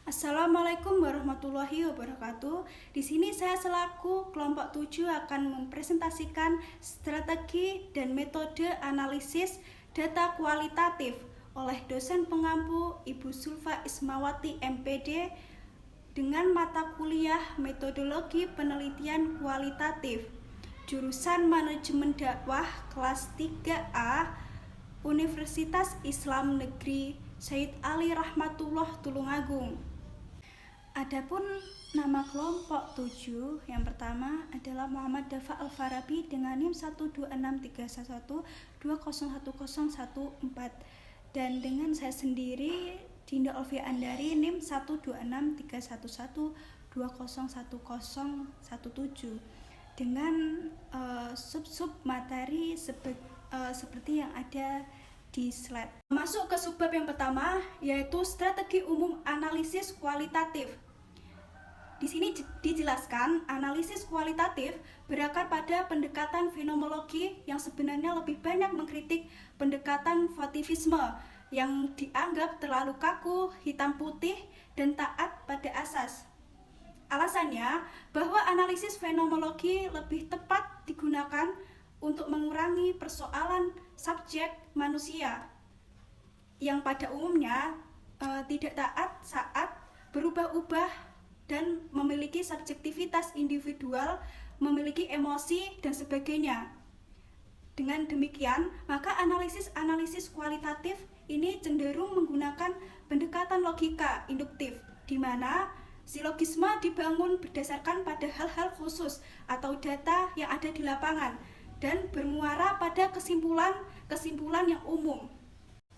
Assalamualaikum warahmatullahi wabarakatuh. Di sini saya selaku kelompok 7 akan mempresentasikan strategi dan metode analisis data kualitatif oleh dosen pengampu Ibu Sulfa Ismawati MPD dengan mata kuliah Metodologi Penelitian Kualitatif, jurusan Manajemen Dakwah kelas 3A, Universitas Islam Negeri Syed Ali Rahmatullah Tulungagung. Adapun nama kelompok 7 yang pertama adalah Muhammad Dafa Al-Farabi dengan NIM 12631201014 dan dengan saya sendiri Dinda Olvia Andari NIM 1263111201017 dengan sub-sub materi seperti yang ada di slide. Masuk ke subbab yang pertama, yaitu strategi umum analisis kualitatif. Di sini dijelaskan analisis kualitatif berakar pada pendekatan fenomenologi yang sebenarnya lebih banyak mengkritik pendekatan votivisme yang dianggap terlalu kaku, hitam putih, dan taat pada asas. Alasannya bahwa analisis fenomenologi lebih tepat digunakan untuk mengurangi persoalan subjek manusia yang pada umumnya tidak taat saat berubah-ubah dan memiliki subjektivitas individual, memiliki emosi dan sebagainya. Dengan demikian, maka analisis kualitatif ini cenderung menggunakan pendekatan logika induktif, di mana silogisme dibangun berdasarkan pada hal-hal khusus atau data yang ada di lapangan dan bermuara pada kesimpulan yang umum.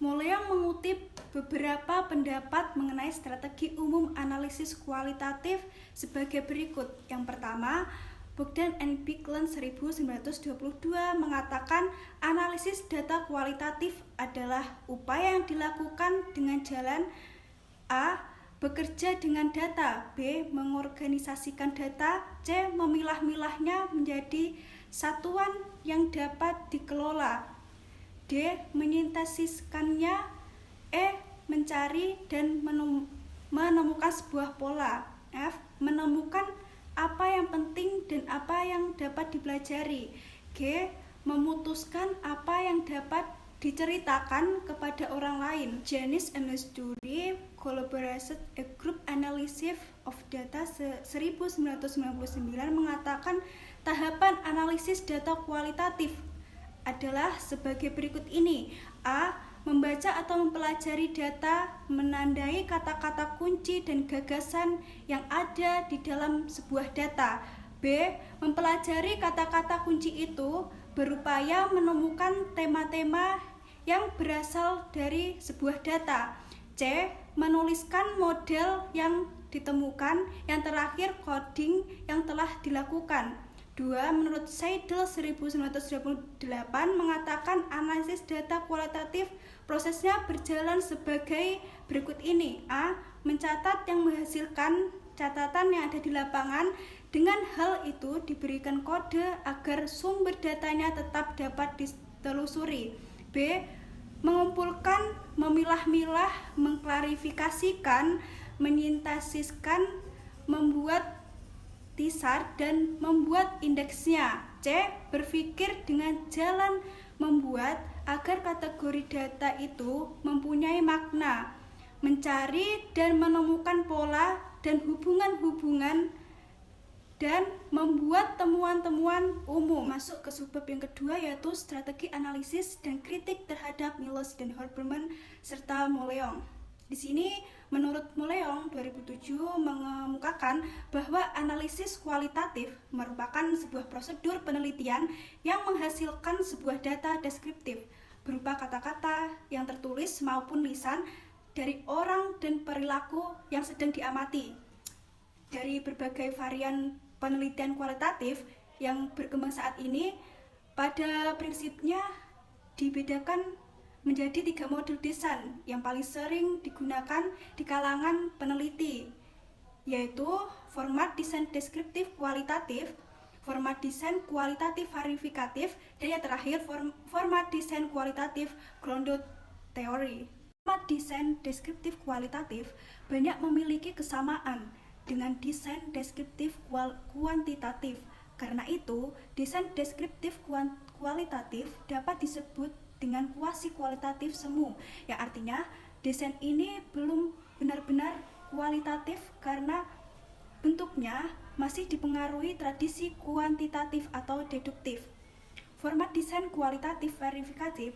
Moleong mengutip beberapa pendapat mengenai strategi umum analisis kualitatif sebagai berikut. Yang pertama, Bogdan and Bigland 1922 mengatakan analisis data kualitatif adalah upaya yang dilakukan dengan jalan A. Bekerja dengan data, B. Mengorganisasikan data, C. Memilah-milahnya menjadi satuan yang dapat dikelola, D. Menyintesiskannya, E. Mencari dan menemukan sebuah pola, F. Menemukan apa yang penting dan apa yang dapat dipelajari, G. Memutuskan apa yang dapat diceritakan kepada orang lain. Janis and Sturi Collaborated a Group Analysis of Data 1999 mengatakan tahapan analisis data kualitatif adalah sebagai berikut ini. A. Membaca atau mempelajari data, menandai kata-kata kunci dan gagasan yang ada di dalam sebuah data. B. Mempelajari kata-kata kunci itu, berupaya menemukan tema-tema yang berasal dari sebuah data. C. Menuliskan model yang ditemukan. Yang terakhir, coding yang telah dilakukan. 2. Menurut Seidel 1928 mengatakan analisis data kualitatif prosesnya berjalan sebagai berikut ini. A. Mencatat yang menghasilkan catatan yang ada di lapangan. Dengan hal itu diberikan kode agar sumber datanya tetap dapat ditelusuri. B. Mengumpulkan, memilah-milah, mengklarifikasikan, menyintesiskan, membuat teaser dan membuat indeksnya. C. Berpikir dengan jalan membuat agar kategori data itu mempunyai makna, mencari dan menemukan pola dan hubungan-hubungan, dan membuat temuan-temuan umum. Masuk ke subbab yang kedua, yaitu strategi analisis dan kritik terhadap Milos dan Hoberman serta Moleong. Di sini menurut Moleong 2007 mengemukakan bahwa analisis kualitatif merupakan sebuah prosedur penelitian yang menghasilkan sebuah data deskriptif berupa kata-kata yang tertulis maupun lisan dari orang dan perilaku yang sedang diamati. Dari berbagai varian penelitian kualitatif yang berkembang saat ini, pada prinsipnya dibedakan menjadi 3 model desain yang paling sering digunakan di kalangan peneliti, yaitu format desain deskriptif kualitatif, format desain kualitatif verifikatif, dan yang terakhir format desain kualitatif grounded theory. Format desain deskriptif kualitatif banyak memiliki kesamaan dengan desain deskriptif kuantitatif. Karena itu, desain deskriptif kualitatif dapat disebut dengan kuasi kualitatif semu, yang artinya desain ini belum benar-benar kualitatif karena bentuknya masih dipengaruhi tradisi kuantitatif atau deduktif. Format desain kualitatif verifikatif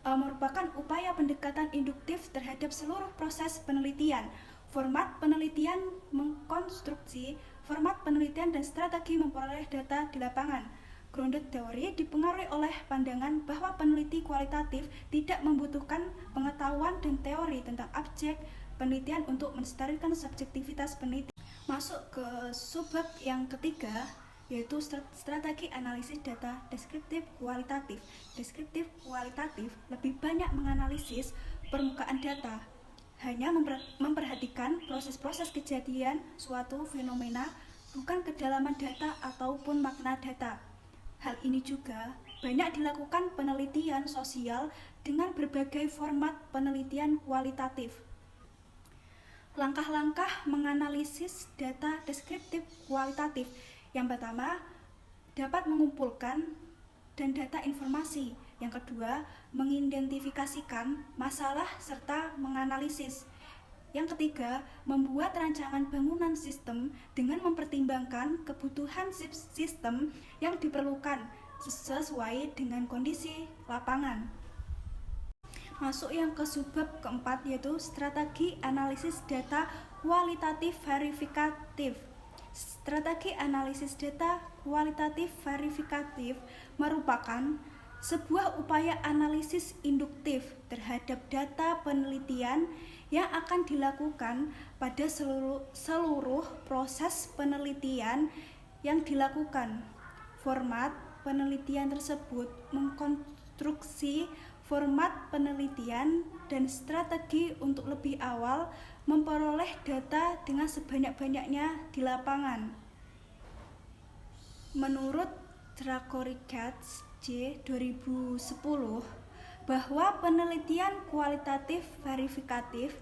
merupakan upaya pendekatan induktif terhadap seluruh proses penelitian. Format penelitian mengkonstruksi, format penelitian dan strategi memperoleh data di lapangan. Grounded theory dipengaruhi oleh pandangan bahwa peneliti kualitatif tidak membutuhkan pengetahuan dan teori tentang objek penelitian untuk mensterilkan subjektivitas peneliti. Masuk ke subbab yang ketiga, yaitu strategi analisis data deskriptif kualitatif. Deskriptif kualitatif lebih banyak menganalisis permukaan data, hanya memperhatikan proses-proses kejadian suatu fenomena, bukan kedalaman data ataupun makna data. Hal ini juga banyak dilakukan penelitian sosial dengan berbagai format penelitian kualitatif. Langkah-langkah menganalisis data deskriptif kualitatif. Yang pertama, dapat mengumpulkan dan data informasi. Yang kedua, mengidentifikasikan masalah serta menganalisis. Yang ketiga, membuat rancangan bangunan sistem dengan mempertimbangkan kebutuhan sistem yang diperlukan sesuai dengan kondisi lapangan. Masuk yang ke subbab keempat, yaitu strategi analisis data kualitatif verifikatif. Strategi analisis data kualitatif verifikatif merupakan sebuah upaya analisis induktif terhadap data penelitian yang akan dilakukan pada seluruh proses penelitian yang dilakukan. Format penelitian tersebut mengkonstruksi format penelitian dan strategi untuk lebih awal memperoleh data dengan sebanyak-banyaknya di lapangan. Menurut Dragoricats J. 2010, bahwa penelitian kualitatif verifikatif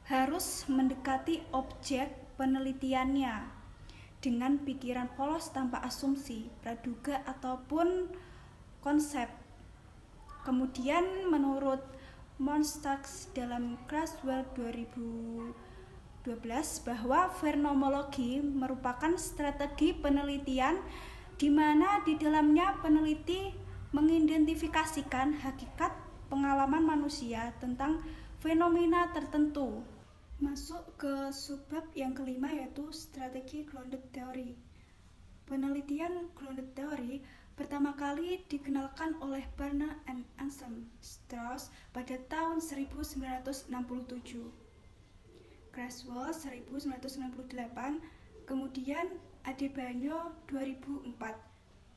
harus mendekati objek penelitiannya dengan pikiran polos tanpa asumsi, praduga ataupun konsep. Kemudian menurut Monstacks dalam Creswell 2012 bahwa fenomenologi merupakan strategi penelitian di mana di dalamnya peneliti mengidentifikasikan hakikat pengalaman manusia tentang fenomena tertentu. Masuk ke subbab yang kelima, yaitu strategi grounded theory. Penelitian grounded theory pertama kali dikenalkan oleh Barner and Anselm Strauss pada tahun 1967, Creswell 1998, kemudian Adebayo 2004,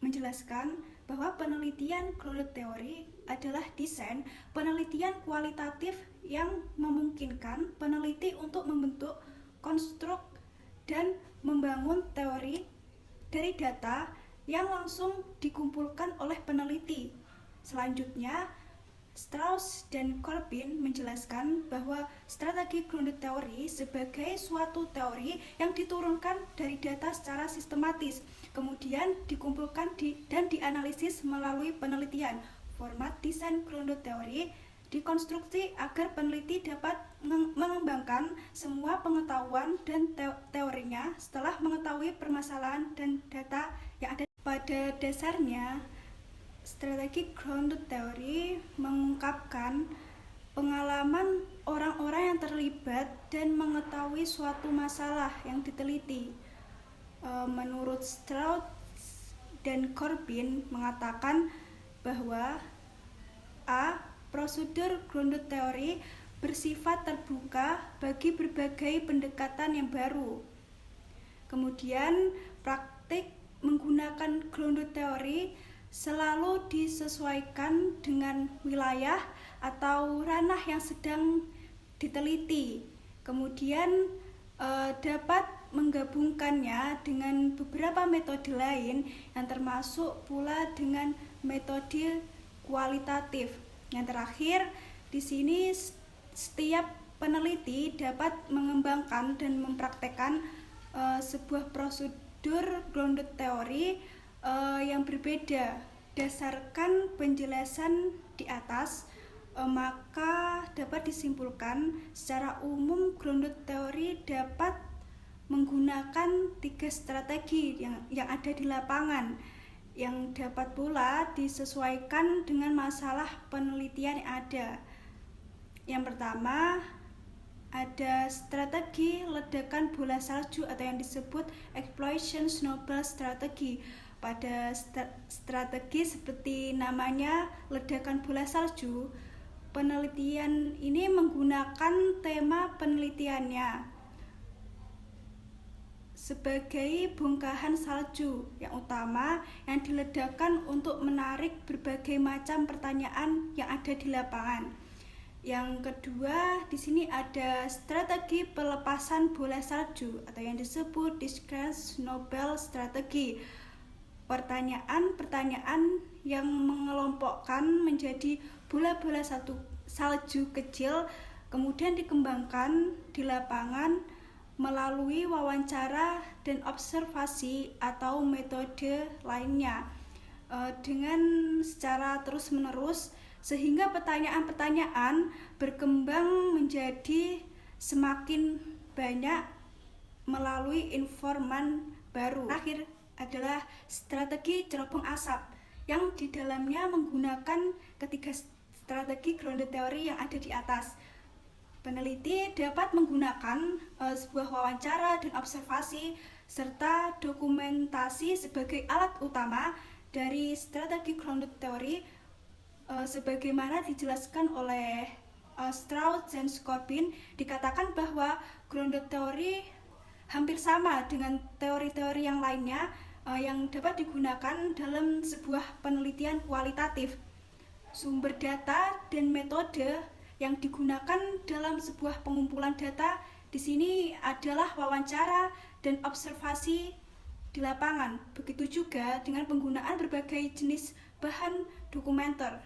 menjelaskan bahwa penelitian grounded theory adalah desain penelitian kualitatif yang memungkinkan peneliti untuk membentuk konstruk dan membangun teori dari data yang langsung dikumpulkan oleh peneliti. Selanjutnya, Strauss dan Corbin menjelaskan bahwa strategi grounded theory sebagai suatu teori yang diturunkan dari data secara sistematis, kemudian dikumpulkan dan dianalisis melalui penelitian. Format desain grounded theory dikonstruksi agar peneliti dapat mengembangkan semua pengetahuan dan teorinya setelah mengetahui permasalahan dan data yang ada. Pada dasarnya, strategi grounded theory mengungkapkan pengalaman orang-orang yang terlibat dan mengetahui suatu masalah yang diteliti. Menurut Strauss dan Corbin mengatakan bahwa A. Prosedur grounded theory bersifat terbuka bagi berbagai pendekatan yang baru. Kemudian, praktik menggunakan grounded theory selalu disesuaikan dengan wilayah atau ranah yang sedang diteliti. Kemudian dapat menggabungkannya dengan beberapa metode lain yang termasuk pula dengan metode kualitatif. Yang terakhir di sini setiap peneliti dapat mengembangkan dan mempraktekkan sebuah prosedur grounded teori yang berbeda. Berdasarkan penjelasan di atas, maka dapat disimpulkan secara umum grounded teori dapat menggunakan 3 strategi yang ada di lapangan, yang dapat pula disesuaikan dengan masalah penelitian yang ada. Yang pertama, ada strategi ledakan bola salju atau yang disebut explosion snowball strategy. Pada strategi seperti namanya ledakan bola salju, penelitian ini menggunakan tema penelitiannya sebagai bongkahan salju yang utama yang diledakkan untuk menarik berbagai macam pertanyaan yang ada di lapangan. Yang kedua, di sini ada strategi pelepasan bola salju atau yang disebut discrete snowball strategy. Pertanyaan-pertanyaan yang mengelompokkan menjadi bola-bola salju kecil kemudian dikembangkan di lapangan melalui wawancara dan observasi atau metode lainnya dengan secara terus-menerus, sehingga pertanyaan-pertanyaan berkembang menjadi semakin banyak melalui informan baru. Terakhir adalah strategi cerobong asap yang di dalamnya menggunakan ketiga strategi grounded teori yang ada di atas. Peneliti dapat menggunakan sebuah wawancara dan observasi serta dokumentasi sebagai alat utama dari strategi grounded teori sebagaimana dijelaskan oleh Strauss dan Corbin. Dikatakan bahwa grounded teori hampir sama dengan teori-teori yang lainnya yang dapat digunakan dalam sebuah penelitian kualitatif. Sumber data dan metode yang digunakan dalam sebuah pengumpulan data di sini adalah wawancara dan observasi di lapangan. Begitu juga dengan penggunaan berbagai jenis bahan dokumenter.